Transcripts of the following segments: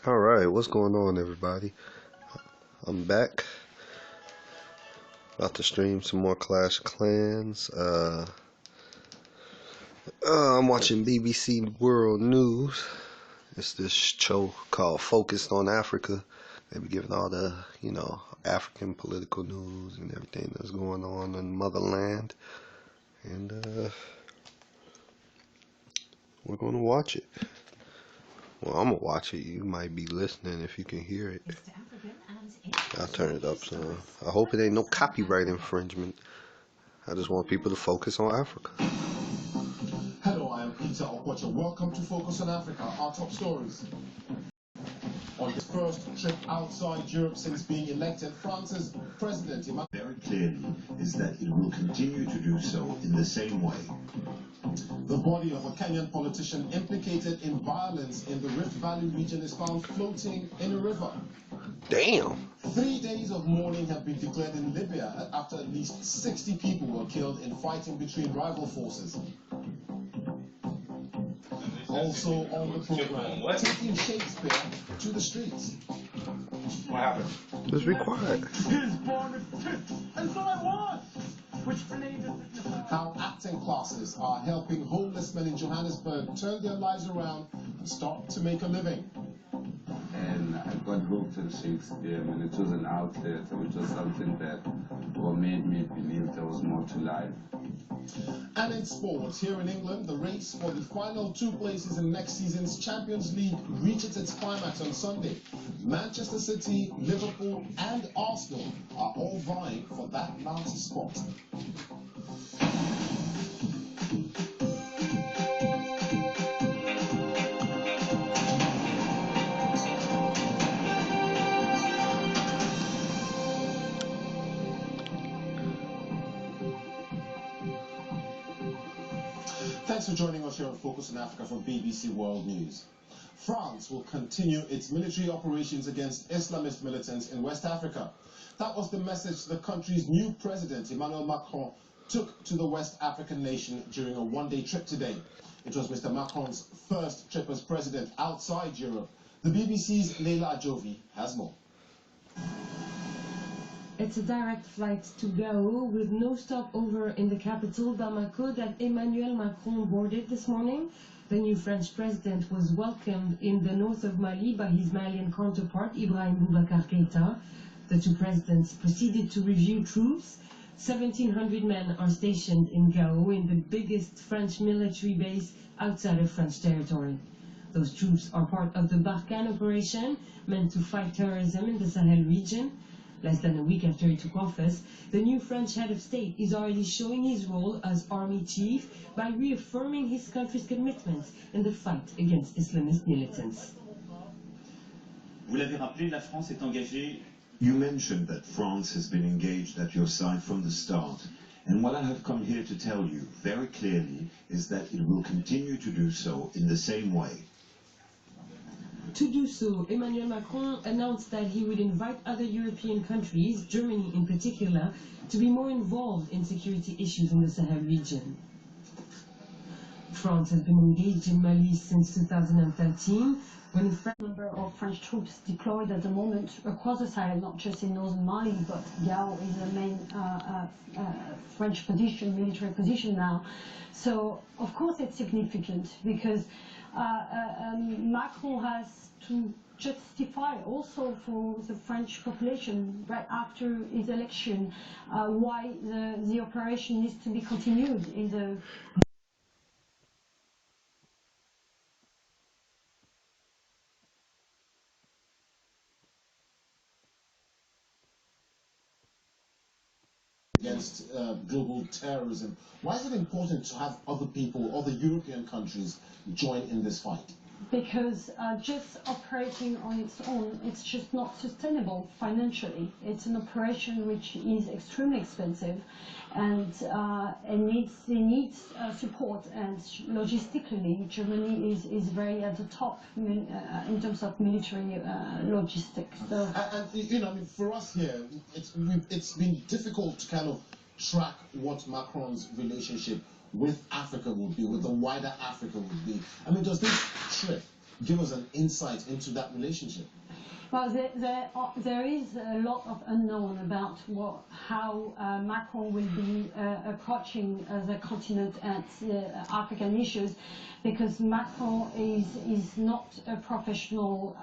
Alright, what's going on, everybody? I'm back. About to stream some more Clash of Clans. I'm watching BBC World News. It's this show called Focused on Africa. They be giving all the, African political news and everything that's going on in motherland. And we're going to watch it. Well, I'm going to watch it. You might be listening if you can hear it. I'll turn it up some. I hope it ain't no copyright infringement. I just want people to focus on Africa. Hello, I am Peter Okwacha. Welcome to Focus on Africa, our top stories. On his first trip outside Europe since being elected, France's president very clearly is that it will continue to do so in the same way. The body of a Kenyan politician implicated in violence in the Rift Valley region is found floating in a river. Damn. 3 days of mourning have been declared in Libya after at least 60 people were killed in fighting between rival forces. Also on the program, taking Shakespeare to the streets. What happened? Just be quiet. He's born a fifth, and so I was. How acting classes are helping homeless men in Johannesburg turn their lives around and start to make a living. And I got hooked on Shakespeare, and it was an outlet, which was something that made me believe there was more to life. And in sports, here in England, the race for the final 2 places in next season's Champions League reaches its climax on Sunday. Manchester City, Liverpool and Arsenal are all vying for that last spot. Thanks for joining us here on Focus on Africa from BBC World News. France will continue its military operations against Islamist militants in West Africa. That was the message the country's new president, Emmanuel Macron, took to the West African nation during a one-day trip today. It was Mr. Macron's first trip as president outside Europe. The BBC's Leila Ajovi has more. It's a direct flight to Gao with no stopover in the capital, Bamako, that Emmanuel Macron boarded this morning. The new French president was welcomed in the north of Mali by his Malian counterpart, Ibrahim Boubacar Keïta. The two presidents proceeded to review troops. 1,700 men are stationed in Gao, in the biggest French military base outside of French territory. Those troops are part of the Barkhane operation, meant to fight terrorism in the Sahel region. Less than a week after he took office, the new French head of state is already showing his role as army chief by reaffirming his country's commitments in the fight against Islamist militants. Vous l'avez rappelé, la France est engagée. You mentioned that France has been engaged at your side from the start, and what I have come here to tell you very clearly is that it will continue to do so in the same way. To do so, Emmanuel Macron announced that he would invite other European countries, Germany in particular, to be more involved in security issues in the Sahel region. France has been engaged in Mali since 2013, when a number of French troops deployed at the moment across the Sahel, not just in northern Mali, but Gao is the main French position, military position now. So, of course, it's significant because Macron has to justify also for the French population right after his election why the operation needs to be continued in the against global terrorism. Why is it important to have other people, other European countries, join in this fight? Because just operating on its own, it's just not sustainable financially. It's an operation which is extremely expensive, and it needs support. And logistically, Germany is very at the top in terms of military logistics. So. And you know, I mean, for us here, it's been difficult to kind of track what Macron's relationship with Africa would be, with the wider Africa would be. I mean, does this trip give us an insight into that relationship? Well, there is a lot of unknown about how Macron will be approaching the continent and African issues, because Macron is not a professional,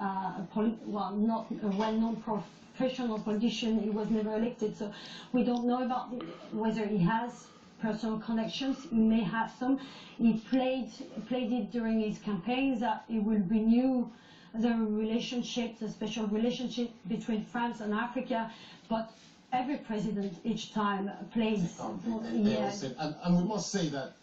not a well-known professional politician. He was never elected, so we don't know about whether he has personal connections. He may have some. He played it during his campaigns that he will renew the relationship, the special relationship between France and Africa, but every president each time plays. And we must say that,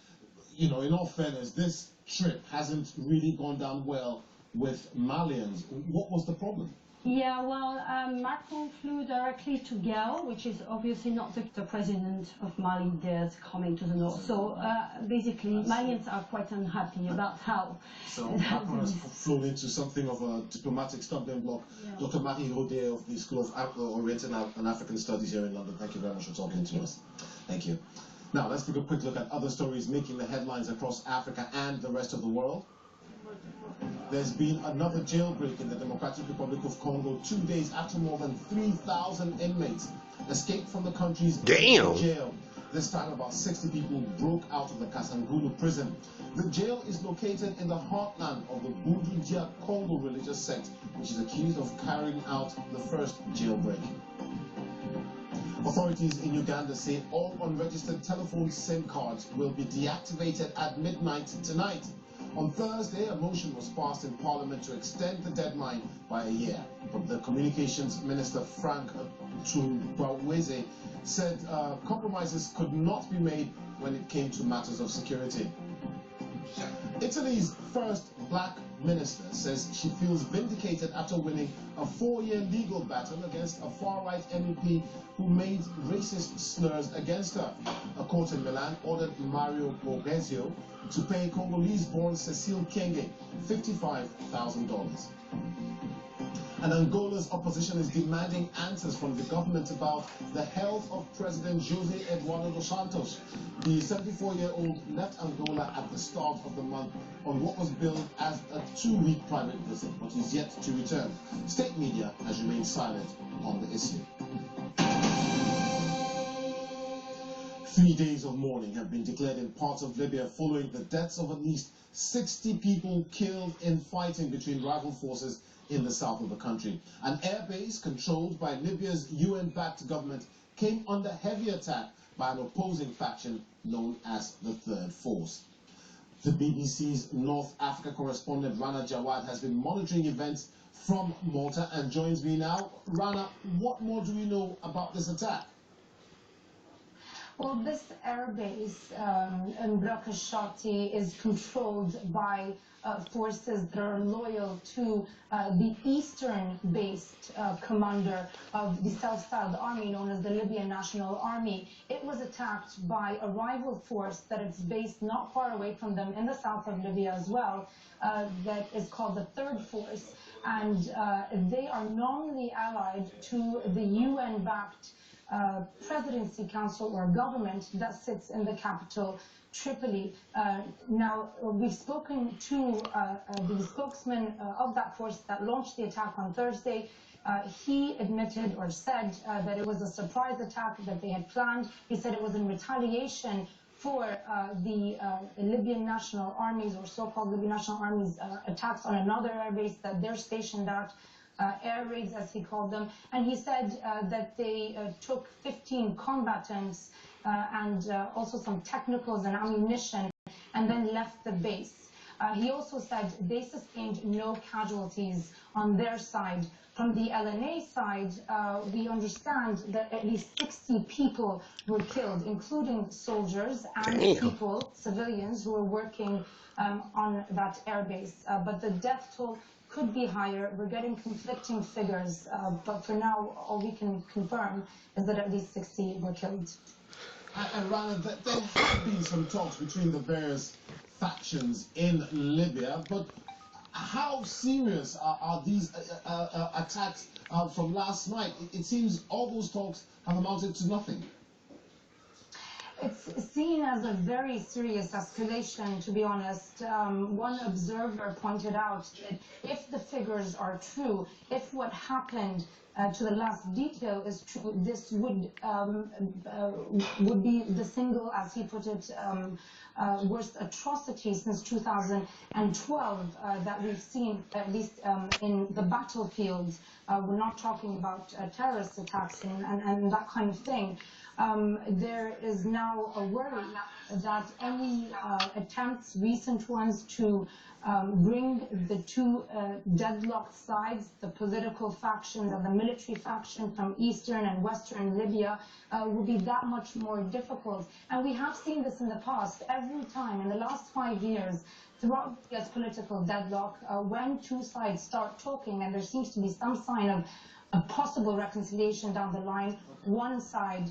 you know, in all fairness, this trip hasn't really gone down well with Malians. What was the problem? Yeah, well, Macron flew directly to Gao, which is obviously not the president of Mali that's coming to the north. So basically, Malians are quite unhappy about how. So Macron has flown into something of a diplomatic stumbling block. Yeah. Dr. Marie Rodet of the School of Oriental and African Studies here in London, thank you very much for talking to us. Thank you. Now, let's take a quick look at other stories making the headlines across Africa and the rest of the world. There's been another jailbreak in the Democratic Republic of Congo 2 days after more than 3,000 inmates escaped from the country's jail. This time, about 60 people broke out of the Kasangulu prison. The jail is located in the heartland of the Bududia Congo religious sect, which is accused of carrying out the first jailbreak. Authorities in Uganda say all unregistered telephone SIM cards will be deactivated at midnight tonight. On Thursday, a motion was passed in Parliament to extend the deadline by a year. But the Communications Minister, Frank Tubaweze, said compromises could not be made when it came to matters of security. Italy's first black minister says she feels vindicated after winning a 4-year legal battle against a far-right MEP who made racist slurs against her. A court in Milan ordered Mario Borghezio to pay Congolese-born Cecile Kenge $55,000. And Angola's opposition is demanding answers from the government about the health of President José Eduardo dos Santos. The 74-year-old left Angola at the start of the month on what was billed as a 2-week private visit, but is yet to return. State media has remained silent on the issue. 3 days of mourning have been declared in parts of Libya following the deaths of at least 60 people killed in fighting between rival forces in the south of the country. An airbase controlled by Libya's UN-backed government came under heavy attack by an opposing faction known as the Third Force. The BBC's North Africa correspondent Rana Jawad has been monitoring events from Malta and joins me now. Rana, what more do we know about this attack? Well, this airbase in Bracashati is controlled by forces that are loyal to the eastern-based commander of the self-styled army known as the Libyan National Army. It was attacked by a rival force that is based not far away from them in the south of Libya as well, that is called the Third Force. And they are nominally allied to the UN-backed presidency council or government that sits in the capital, Tripoli. Now, we've spoken to the spokesman of that force that launched the attack on Thursday. He admitted or said that it was a surprise attack that they had planned. He said it was in retaliation for the Libyan National Army's or so-called Libyan National Army's attacks on another airbase that they're stationed at. Air raids, as he called them, and he said that they took 15 combatants and also some technicals and ammunition, and then left the base. He also said they sustained no casualties on their side. From the LNA side, we understand that at least 60 people were killed, including soldiers and people, civilians, who were working on that airbase. But the death toll could be higher. We're getting conflicting figures, but for now, all we can confirm is that at least 60 were killed. And Rana, there have been some talks between the various factions in Libya, but how serious are these attacks from last night? It seems all those talks have amounted to nothing. It's seen as a very serious escalation, to be honest. One observer pointed out that if the figures are true, if what happened to the last detail is true, this would be the single, as he put it, worst atrocity since 2012 that we've seen, at least in the battlefields. We're not talking about terrorist attacks and that kind of thing. There is now a worry that any attempts, recent ones, to bring the two deadlocked sides, the political faction and the military faction from eastern and western Libya, will be that much more difficult. And we have seen this in the past. Every time in the last 5 years, throughout Libya's political deadlock, when two sides start talking and there seems to be some sign of a possible reconciliation down the line, one side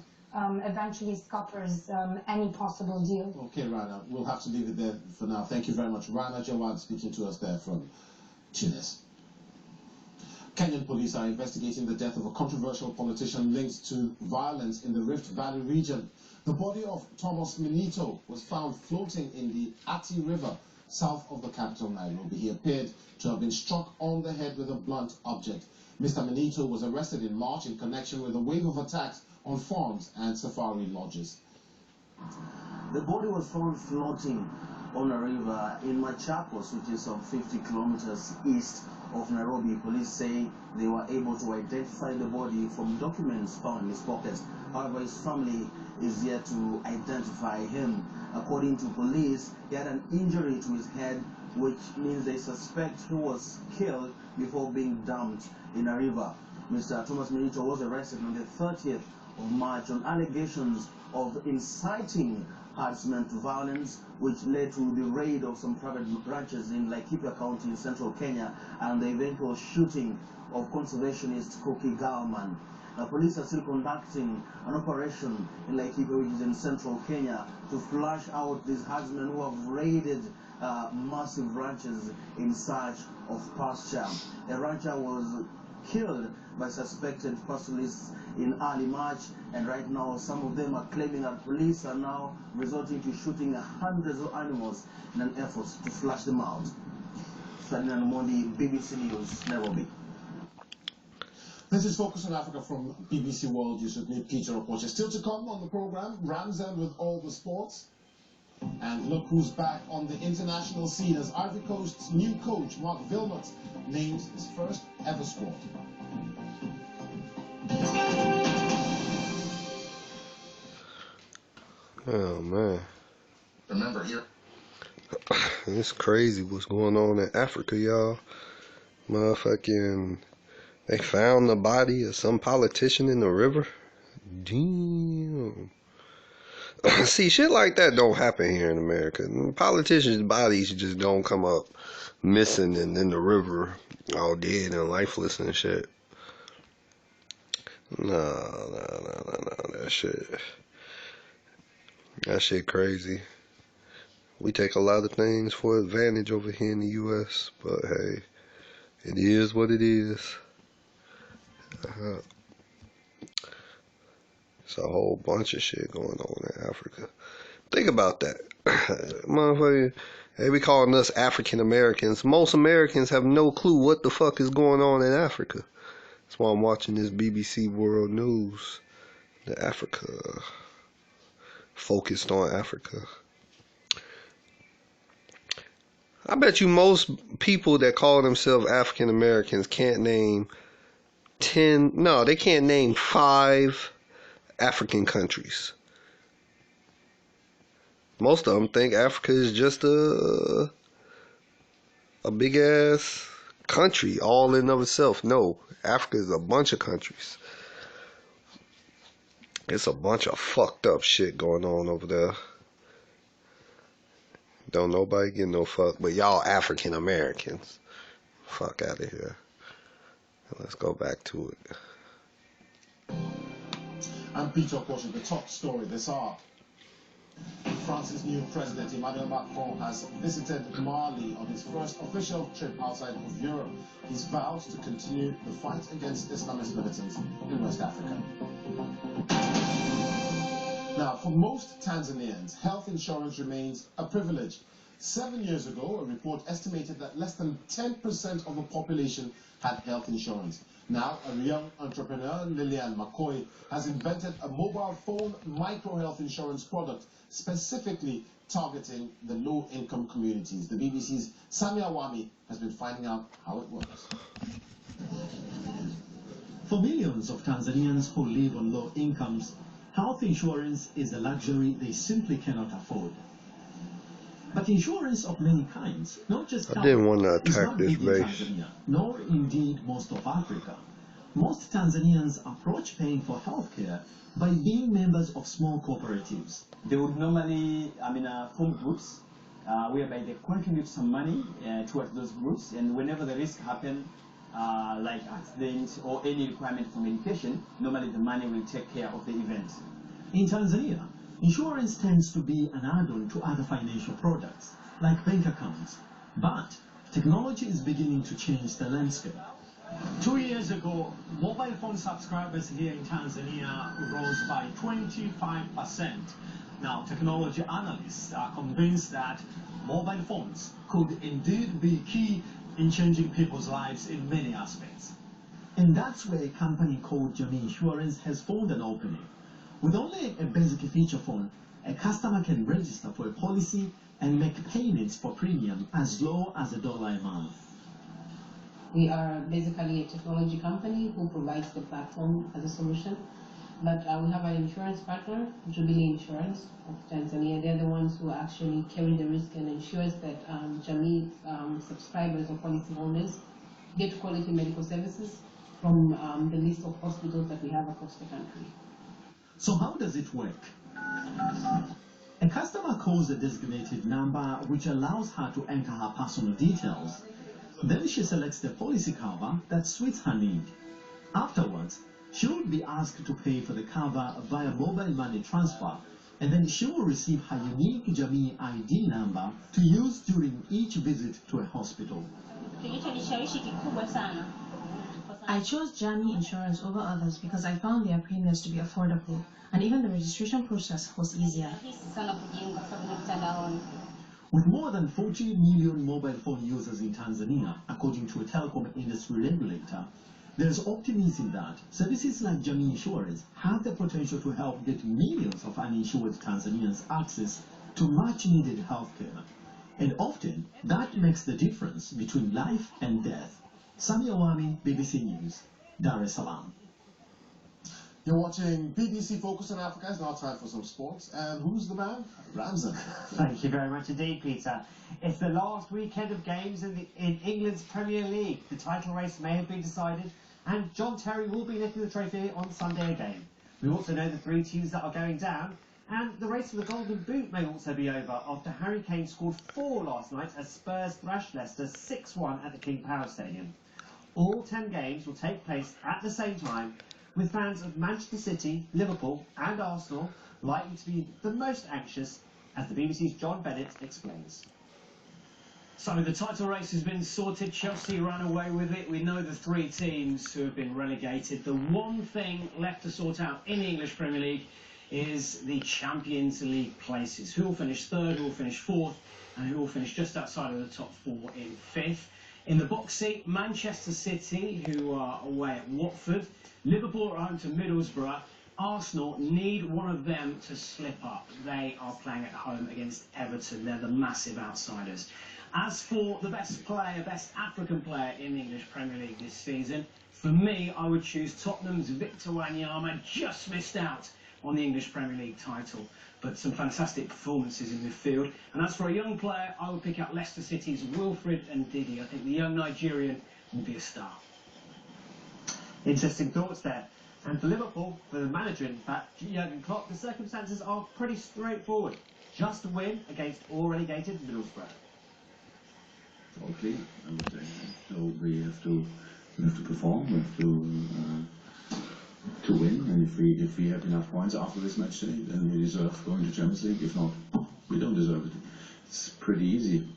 eventually scuppers any possible deal. Okay, Rana, we'll have to leave it there for now. Thank you very much. Rana Jawad speaking to us there from Tunis. Kenyan police are investigating the death of a controversial politician linked to violence in the Rift Valley region. The body of Thomas Minito was found floating in the Ati River, south of the capital, Nairobi. He appeared to have been struck on the head with a blunt object. Mr. Minito was arrested in March in connection with a wave of attacks on farms and safari lodges. The body was found floating on a river in Machakos, which is some 50 kilometers east of Nairobi. Police say they were able to identify the body from documents found in his pockets. However, his family is yet to identify him. According to police, he had an injury to his head, which means they suspect he was killed before being dumped in a river. Mr. Thomas Minito was arrested on the 30th of March on allegations of inciting herdsmen to violence, which led to the raid of some private ranches in Laikipia County in central Kenya and the eventual shooting of conservationist Koki Galman. Police are still conducting an operation in Laikipia, which is in central Kenya, to flush out these herdsmen who have raided massive ranches in search of pasture. A rancher was killed by suspected pastoralists in early March, and right now some of them are claiming that police are now resorting to shooting hundreds of animals in an effort to flush them out. Ferdinand Mondi, BBC News, Nairobi. This is Focus on Africa from BBC World News with me, Peter Okoche. Still to come on the program, Ramzan with all the sports. And look who's back on the international scene as Ivory Coast's new coach, Mark Wilmot, names his first ever squad. Oh man. Remember here. It's crazy what's going on in Africa, y'all. Motherfucking, they found the body of some politician in the river. Damn. See, shit like that don't happen here in America. Politicians' bodies just don't come up missing and in the river all dead and lifeless and shit. No, that shit crazy. We take a lot of things for advantage over here in the U.S., but hey, it is what it is. It's a whole bunch of shit going on in Africa. Think about that. Motherfucker, they be calling us African Americans. Most Americans have no clue what the fuck is going on in Africa. That's why I'm watching this BBC World News. The Africa. Focused on Africa. I bet you most people that call themselves African Americans can't name 5 African countries. Most of them think Africa is just a big ass country all in of itself. No, Africa is a bunch of countries. It's a bunch of fucked up shit going on over there. Don't nobody get no fuck, but y'all African Americans. Fuck out of here. Let's go back to it. I'm Peter Okoche. The top story this hour. France's new president Emmanuel Macron has visited Mali on his first official trip outside of Europe. He's vowed to continue the fight against Islamist militants in West Africa. Now, for most Tanzanians, health insurance remains a privilege. 7 years ago, a report estimated that less than 10% of the population had health insurance. Now, a young entrepreneur, Lillian McCoy, has invented a mobile phone micro-health insurance product specifically targeting the low-income communities. The BBC's Samia Wami has been finding out how it works. For millions of Tanzanians who live on low incomes, health insurance is a luxury they simply cannot afford. But insurance of many kinds, not just health, I didn't want to is attack not this big in base. Tanzania, nor indeed most of Africa. Most Tanzanians approach paying for healthcare by being members of small cooperatives. They would normally, form groups whereby they contribute some money towards those groups, and whenever the risk happen, like accident or any requirement for medication, normally the money will take care of the event. In Tanzania, insurance tends to be an add-on to other financial products, like bank accounts. But technology is beginning to change the landscape. 2 years ago, mobile phone subscribers here in Tanzania rose by 25%. Now, technology analysts are convinced that mobile phones could indeed be key in changing people's lives in many aspects. And that's where a company called Jamii Insurance has found an opening. With only a basic feature phone, a customer can register for a policy and make payments for premium as low as $1 a month. We are basically a technology company who provides the platform as a solution. But we have an insurance partner, Jubilee Insurance of Tanzania. They're the ones who actually carry the risk and ensures that Jamii subscribers or policy holders get quality medical services from the list of hospitals that we have across the country. So how does it work? A customer calls a designated number which allows her to enter her personal details. Then she selects the policy cover that suits her need. Afterwards, she will be asked to pay for the cover via mobile money transfer, and then she will receive her unique Jamii ID number to use during each visit to a hospital. I chose Jamii Insurance over others because I found their premiums to be affordable, and even the registration process was easier. With more than 40 million mobile phone users in Tanzania, according to a telecom industry regulator, there's optimism that services like Jamii Insurance have the potential to help get millions of uninsured Tanzanians access to much-needed healthcare. And often, that makes the difference between life and death. Samia Wami, BBC News, Dar es Salaam. You're watching BBC Focus on Africa. It's now time for some sports. And who's the man? Ramzan. Thank you very much indeed, Peter. It's the last weekend of games in England's Premier League. The title race may have been decided, and John Terry will be lifting the trophy on Sunday again. We also know the 3 teams that are going down, and the race for the Golden Boot may also be over after Harry Kane scored 4 last night as Spurs thrashed Leicester 6-1 at the King Power Stadium. All 10 games will take place at the same time, with fans of Manchester City, Liverpool and Arsenal likely to be the most anxious, as the BBC's John Bennett explains. So the title race has been sorted. Chelsea ran away with it. We know the 3 teams who have been relegated. The one thing left to sort out in the English Premier League is the Champions League places. Who will finish 3rd, who will finish 4th, and who will finish just outside of the top 4 in 5th. In the box seat, Manchester City, who are away at Watford. Liverpool are home to Middlesbrough. Arsenal need one of them to slip up. They are playing at home against Everton. They're the massive outsiders. As for the best player, best African player in the English Premier League this season, for me, I would choose Tottenham's Victor Wanyama. Just missed out on the English Premier League title, but some fantastic performances in midfield. And as for a young player, I would pick out Leicester City's Wilfred Ndidi. I think the young Nigerian will be a star. Interesting thoughts there. And for Liverpool, for the manager in fact, Jurgen Klopp, the circumstances are pretty straightforward. Just a win against all relegated Middlesbrough. All clear, I would say. So we have to perform, we have to win, and if we have enough points after this match today, then we deserve going to Champions League. If not, we don't deserve it. It's pretty easy.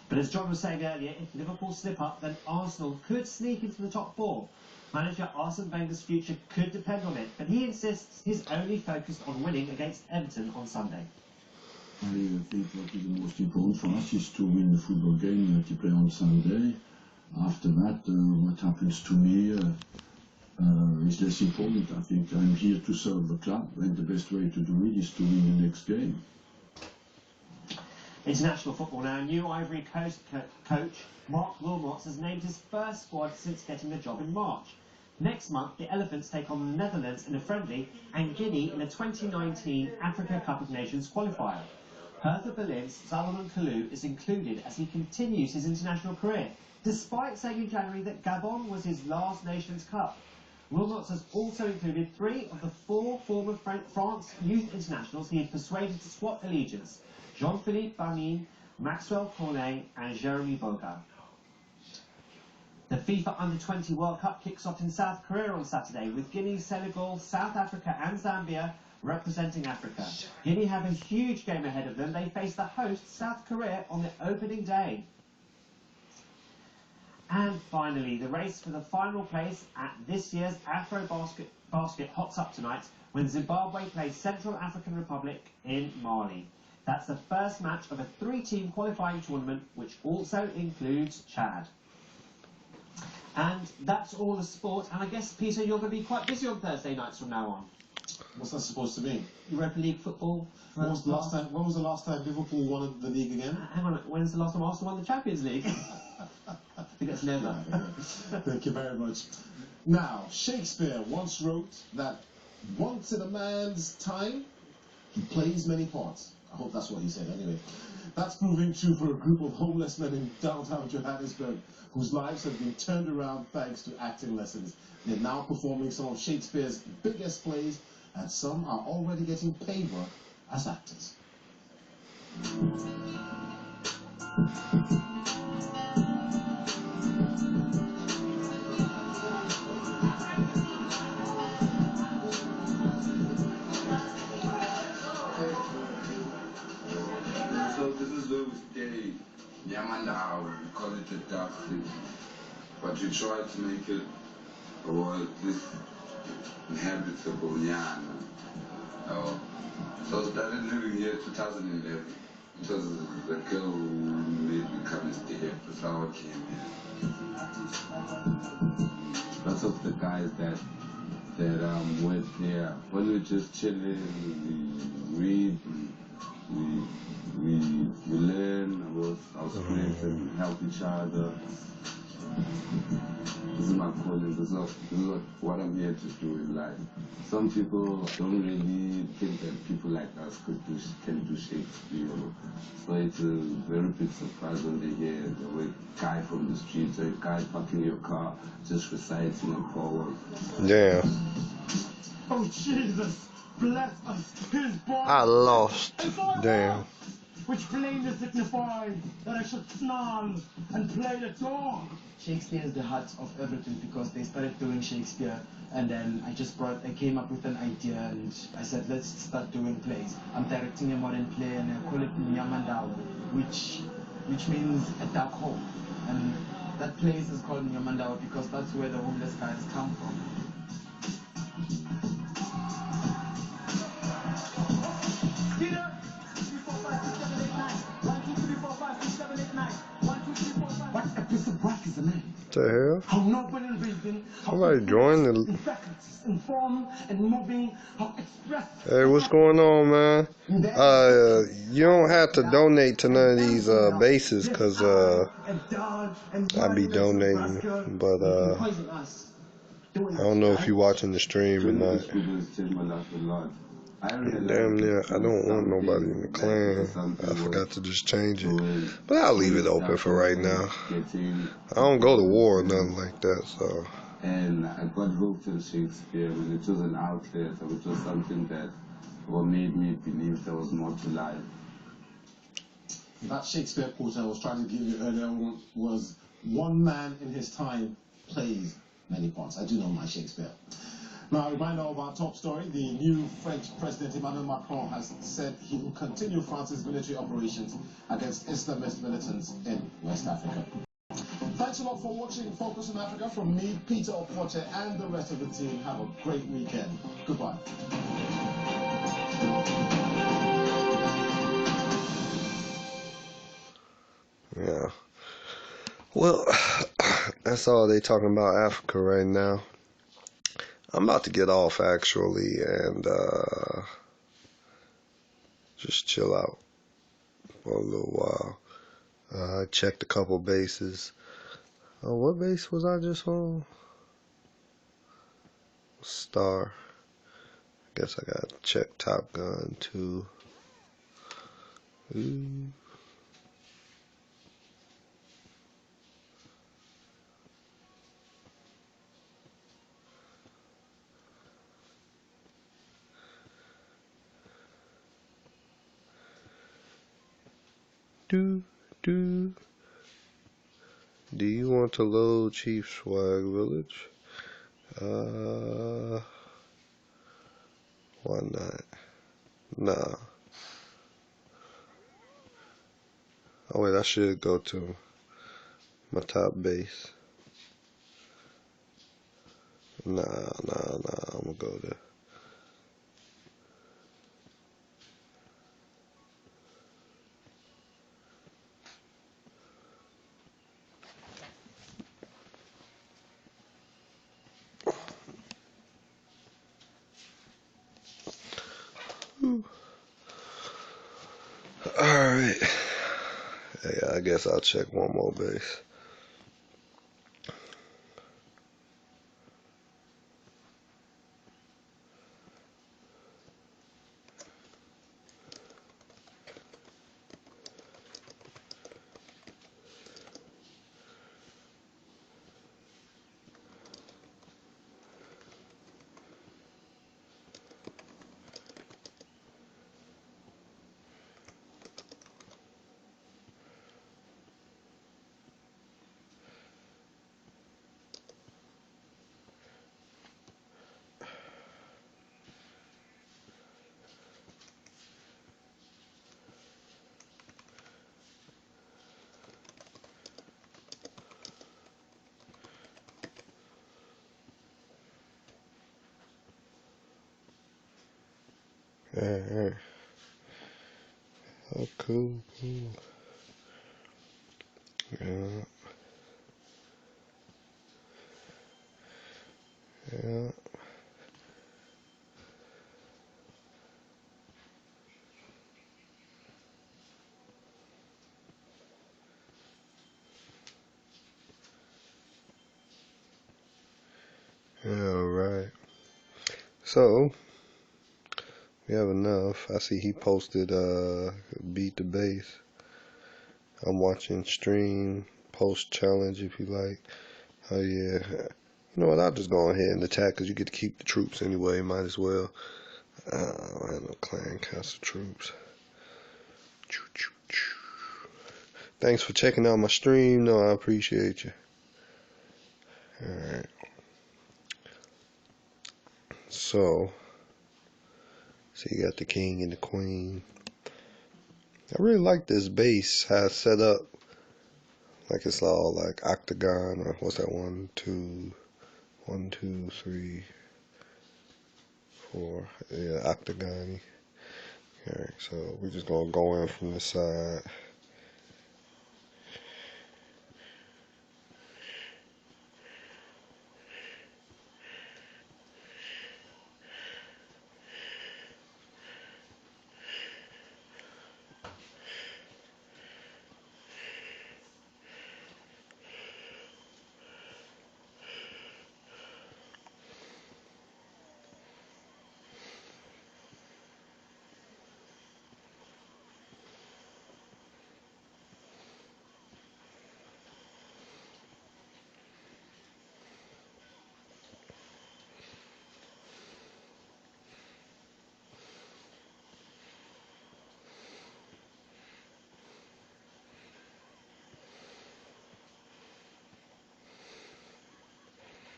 But as John was saying earlier, if Liverpool slip up, then Arsenal could sneak into the top 4. Manager Arsene Wenger's future could depend on it, but he insists he's only focused on winning against Everton on Sunday. I think what is the most important for us is to win the football game to play on Sunday. After that, what happens to me is less important. I think I'm here to serve the club, and the best way to do it is to win the next game. International football now. New Ivory Coast coach Mark Wilmots has named his first squad since getting the job in March. Next month, the Elephants take on the Netherlands in a friendly and Guinea in a 2019 Africa Cup of Nations qualifier. Hertha Berlin's Salomon Kalou is included as he continues his international career, despite saying in January that Gabon was his last Nations Cup. Wilmots has also included 3 of the 4 former France youth internationals he had persuaded to swap allegiance: Jean-Philippe Bamin, Maxwell Cornet and Jeremy Boga. The FIFA Under-20 World Cup kicks off in South Korea on Saturday, with Guinea, Senegal, South Africa and Zambia representing Africa. Guinea have a huge game ahead of them. They face the host, South Korea, on the opening day. And finally, the race for the final place at this year's Afro-Basket hots up tonight when Zimbabwe plays Central African Republic in Mali. That's the first match of a 3-team qualifying tournament, which also includes Chad. And that's all the sport, and I guess, Peter, you're going to be quite busy on Thursday nights from now on. What's that supposed to mean? Europa League football. When was the last time Liverpool won the league again? Hang on, when's the last time Arsenal won the Champions League? I think it's never. Thank you very much. Now, Shakespeare once wrote that once in a man's time, he plays many parts. I hope that's what he said anyway. That's proving true for a group of homeless men in downtown Johannesburg whose lives have been turned around thanks to acting lessons. They're now performing some of Shakespeare's biggest plays, and some are already getting paid work as actors. So this is where we stay, Yamandao, we call it the Dark City. But we try to make it a world at least inhabitable, so I started living here in 2011. It was the girl who made me come and stay here, that's how I came here. Lots of the guys that I'm with here, when we're just chilling, we read, we learn about our scripts and help each other. This is my calling, this is what I'm here to do in life. Some people don't really think that people like us can do Shakespeare. So it's a very big surprise when they hear a guy from the street or a guy parking your car just reciting a poem. Yeah. Oh Jesus, bless us, his body. I lost. Damn. Which plainly signified that I should snarl and play the dog. Shakespeare is the heart of everything because they started doing Shakespeare, and then I came up with an idea and I said, let's start doing plays. I'm directing a modern play and I call it Nyamandao, which means a dark hole. And that place is called Nyamandao because that's where the homeless guys come from. What a piece of work is a man. What the hell? How noble in reason, Somebody joined the... in form and moving, how expressive. Hey, what's going on, man? You don't have to donate to none of these bases, because I be donating, but I don't know if you're watching the stream or not. Damn near, I don't want nobody in the clan. I forgot to just change it. But I'll leave it open for right now. I don't go to war or nothing like that, so. And I got hooked on Shakespeare, and it was an outlet, it was something that made me believe there was more to life. That Shakespeare quote I was trying to give you earlier on was, one man in his time plays many parts. I do know my Shakespeare. Now, a reminder of our top story. The new French President Emmanuel Macron has said he will continue France's military operations against Islamist militants in West Africa. Thanks a lot for watching Focus on Africa. From me, Peter Opoche, and the rest of the team. Have a great weekend. Goodbye. Yeah. Well, that's all they talking about Africa right now. I'm about to get off actually and just chill out for a little while. I checked a couple bases. Oh, what base was I just on? Star. Guess I gotta check Top Gun too. Ooh. Do. Do you want to load Chief Swag Village? Why not? Nah. Oh wait, I should go to my top base. Nah, I'm gonna go there. Alright. Yeah, I guess I'll check one more base. Alright. Oh, cool. Yeah. Alright. So, we have enough. I see he posted beat the base. I'm watching stream, post challenge if you like. Oh yeah. You know what, I'll just go ahead and attack because you get to keep the troops anyway, might as well. I don't have no clan castle troops. Thanks for checking out my stream. No, I appreciate you. Alright. So you got the king and the queen. I really like this base, how it's set up. Like it's all like octagon, or what's that, 1, 2, 3, 4. Yeah, octagon-y. Alright, so we're just gonna go in from the side.